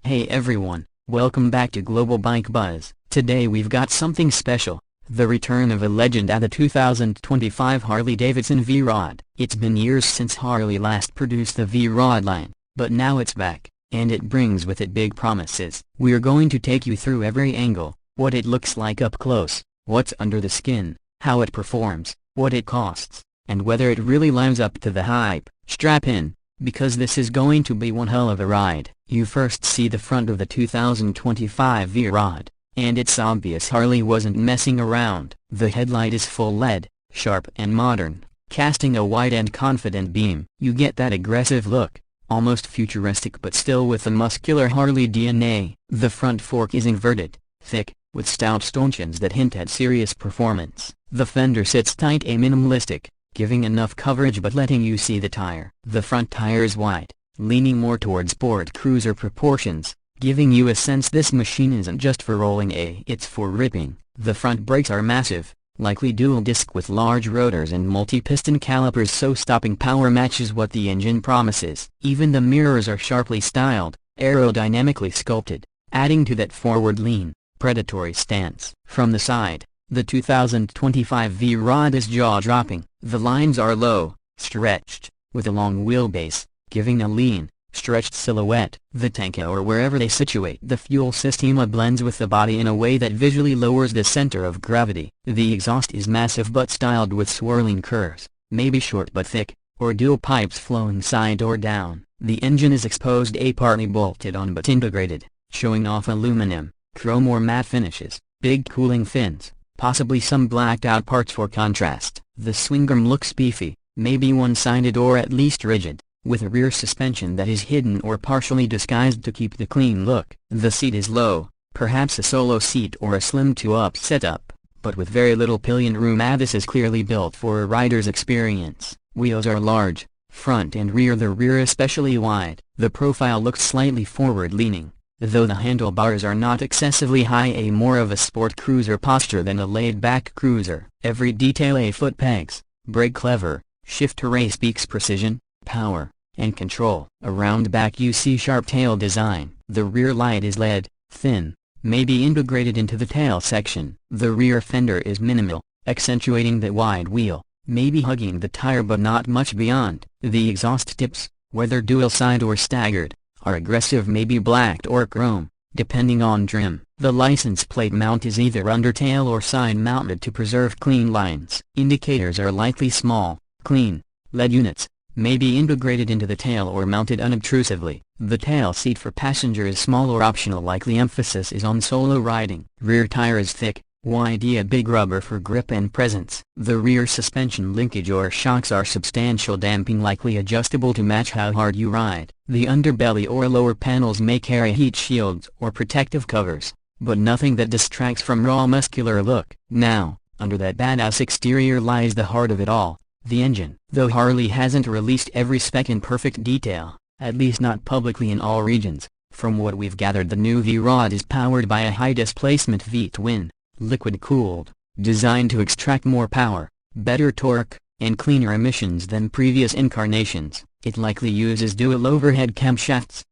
Hey everyone, welcome back to Global Bike Buzz. Today we've got something special, the return of a legend at the 2025 Harley-Davidson V-Rod. It's been years since Harley last produced the V-Rod line, but now it's back, and it brings with it big promises. We're going to take you through every angle, what it looks like up close, what's under the skin, how it performs, what it costs, and whether it really lives up to the hype. Strap in, because this is going to be one hell of a ride. You first see the front of the 2025 V-Rod, and it's obvious Harley wasn't messing around. The headlight is full LED, sharp and modern, casting a wide and confident beam. You get that aggressive look, almost futuristic but still with the muscular Harley DNA. The front fork is inverted, thick, with stout stanchions that hint at serious performance. The fender sits tight and minimalistic, giving enough coverage but letting you see the tire. The front tire is wide, leaning more toward sport cruiser proportions, giving you a sense this machine isn't just for rolling it's for ripping. The front brakes are massive, likely dual disc with large rotors and multi-piston calipers, so stopping power matches what the engine promises. Even the mirrors are sharply styled, aerodynamically sculpted, adding to that forward lean, predatory stance. From the side, the 2025 V-Rod is jaw-dropping. The lines are low, stretched, with a long wheelbase, giving a lean, stretched silhouette. The tank or wherever they situate the fuel system blends with the body in a way that visually lowers the center of gravity. The exhaust is massive but styled with swirling curves, maybe short but thick, or dual pipes flowing side or down. The engine is exposed partly bolted on but integrated, showing off aluminum, chrome or matte finishes, big cooling fins, possibly some blacked out parts for contrast. The swing arm looks beefy, maybe one-sided or at least rigid, with a rear suspension that is hidden or partially disguised to keep the clean look. The seat is low, perhaps a solo seat or a slim two-up setup, but with very little pillion room. This is clearly built for a rider's experience. Wheels are large, front and rear, the rear especially wide. The profile looks slightly forward-leaning, though the handlebars are not excessively high, more of a sport cruiser posture than a laid-back cruiser. Every detail, foot pegs, brake lever, shifter speaks precision, power, and control. Around back you see sharp tail design. The rear light is LED, thin, maybe integrated into the tail section. The rear fender is minimal, accentuating the wide wheel, maybe hugging the tire but not much beyond. The exhaust tips, whether dual side or staggered, are aggressive, maybe blacked or chrome, depending on trim. The license plate mount is either undertail or side mounted to preserve clean lines. Indicators are likely small, clean, LED units, maybe integrated into the tail or mounted unobtrusively. The tail seat for passenger is small or optional, likely emphasis is on solo riding. Rear tire is thick, wide, big rubber for grip and presence. The rear suspension linkage or shocks are substantial, damping likely adjustable to match how hard you ride. The underbelly or lower panels may carry heat shields or protective covers, but nothing that distracts from raw muscular look. Now, under that badass exterior lies the heart of it all, the engine. Though Harley hasn't released every spec in perfect detail, at least not publicly in all regions, from what we've gathered the new V-Rod is powered by a high-displacement V-twin, liquid-cooled, designed to extract more power, better torque, and cleaner emissions than previous incarnations. It likely uses dual overhead camshafts,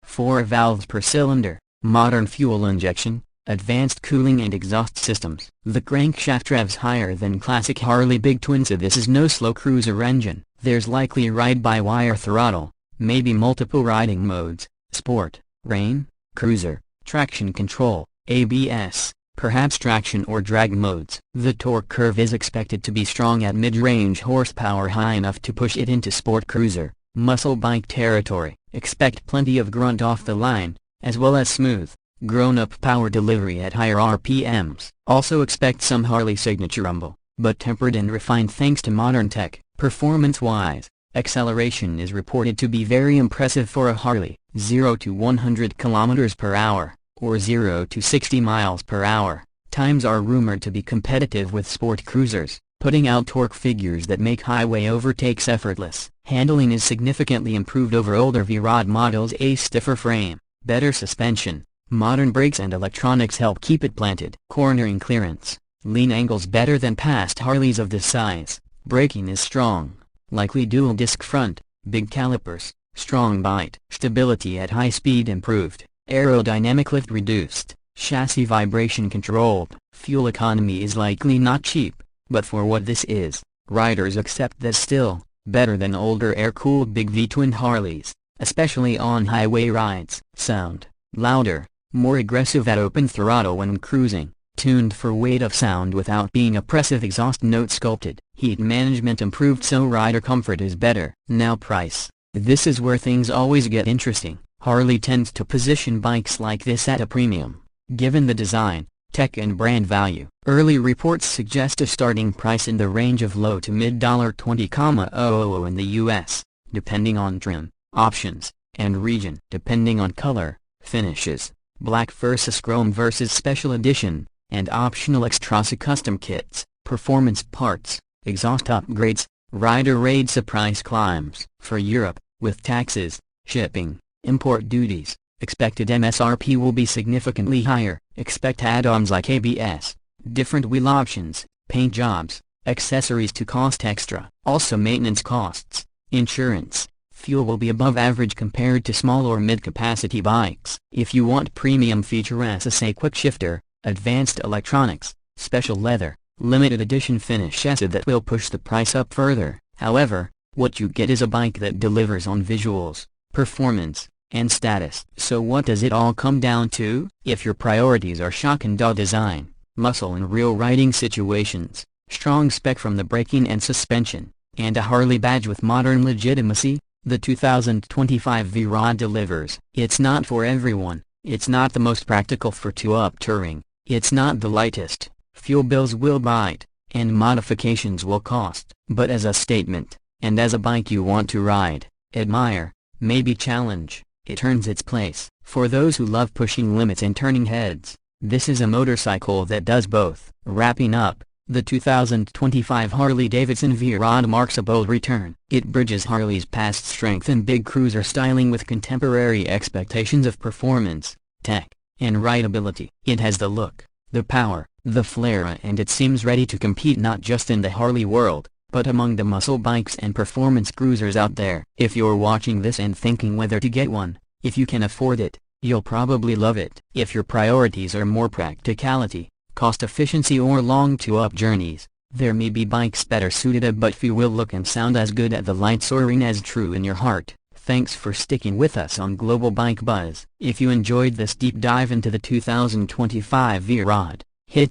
4 valves per cylinder, modern fuel injection, advanced cooling and exhaust systems. The crankshaft revs higher than classic Harley big twin, so this is no slow cruiser engine. There's likely ride-by-wire throttle, maybe multiple riding modes, sport, rain, cruiser, traction control, ABS, perhaps traction or drag modes. The torque curve is expected to be strong at mid-range horsepower, high enough to push it into sport cruiser, muscle bike territory. Expect plenty of grunt off the line, as well as smooth, grown-up power delivery at higher RPMs. Also expect some Harley signature rumble, but tempered and refined thanks to modern tech. Performance-wise, acceleration is reported to be very impressive for a Harley, 0 to 100 km per hour, or 0 to 60 miles per hour. Times are rumored to be competitive with sport cruisers, putting out torque figures that make highway overtakes effortless. Handling is significantly improved over older V-Rod models. A stiffer frame, better suspension, modern brakes and electronics help keep it planted. Cornering clearance, lean angles better than past Harleys of this size. Braking is strong, likely dual disc front, big calipers, strong bite. Stability at high speed improved, aerodynamic lift reduced, chassis vibration controlled. Fuel economy is likely not cheap, but for what this is, riders accept that still better than older air-cooled big V-twin Harleys, especially on highway rides. Sound, louder, more aggressive at open throttle when cruising, tuned for weight of sound without being oppressive. Exhaust note sculpted. Heat management improved so rider comfort is better. Now price. This is where things always get interesting. Harley tends to position bikes like this at a premium, given the design, tech and brand value. Early reports suggest a starting price in the range of low to mid $20,000 in the US, depending on trim, options, and region. Depending on color, finishes, black versus chrome versus special edition, and optional extras custom kits, performance parts, exhaust upgrades, rider rates. The price climbs. For Europe, with taxes, shipping, import duties, expected MSRP will be significantly higher. Expect add-ons like ABS, different wheel options, paint jobs, accessories to cost extra. Also maintenance costs, insurance, fuel will be above average compared to small or mid-capacity bikes. If you want premium features as a quick shifter, advanced electronics, special leather, limited edition finishes that will push the price up further. However, what you get is a bike that delivers on visuals, performance, and status. So what does it all come down to? If your priorities are shock and awe design, muscle in real riding situations, strong spec from the braking and suspension, and a Harley badge with modern legitimacy, the 2025 V-Rod delivers. It's not for everyone. It's not the most practical for two-up touring. It's not the lightest. Fuel bills will bite, and modifications will cost. But as a statement, and as a bike you want to ride, admire, maybe challenge, it earns its place. For those who love pushing limits and turning heads, this is a motorcycle that does both. Wrapping up, the 2025 Harley-Davidson V-Rod marks a bold return. It bridges Harley's past strength and big cruiser styling with contemporary expectations of performance, tech, and rideability. It has the look, the power, the flair, and it seems ready to compete not just in the Harley world, but among the muscle bikes and performance cruisers out there. If you're watching this and thinking whether to get one, if you can afford it, you'll probably love it. If your priorities are more practicality, cost efficiency or long two-up journeys, there may be bikes better suited, but few will look and sound as good at the lights or ring as true in your heart. Thanks for sticking with us on Global Bike Buzz. If you enjoyed this deep dive into the 2025 V-Rod, hit that